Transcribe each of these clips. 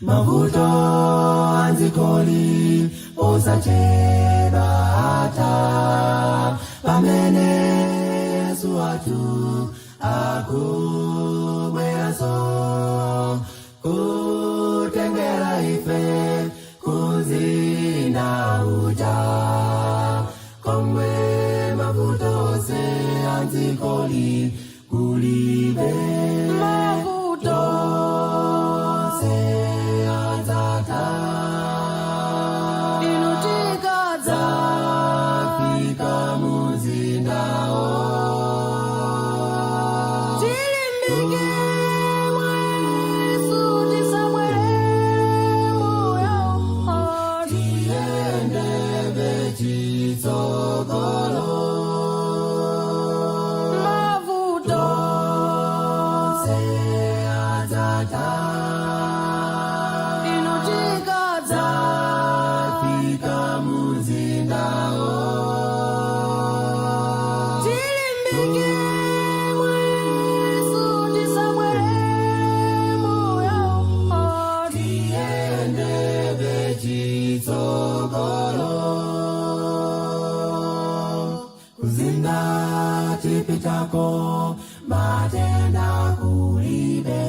Mavuto anzikoli osachedwa hata pamene Yesu watu akubweraso kutengera ife kuzinda uja komwe mavuto se anzikoli kulibe kuzinda tipitako matenda kulibe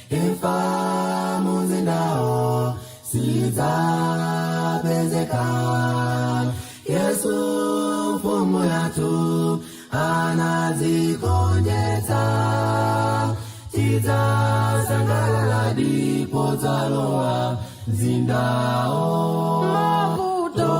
imfa muzindao sizapezeka Yesu mfumu yatu anazikonjeza tizasangalala dipo zaloa zindao mavuto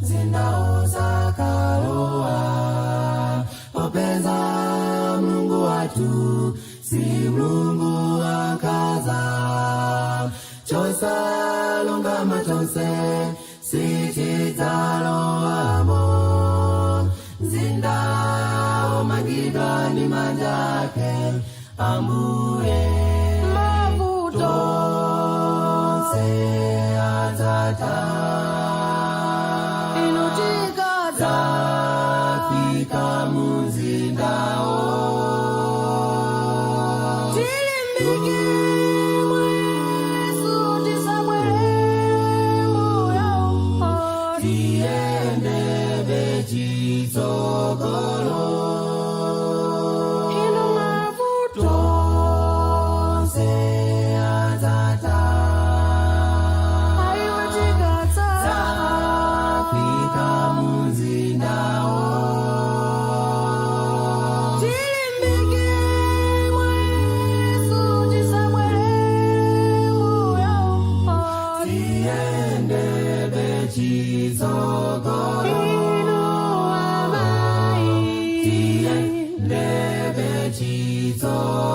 zindao za kaloa popeza Mungu watu si Mungu akaza chosa lungama chonse si chizaloamo zindao magidwa ni manjake ambuye mavuto se azata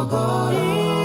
Go.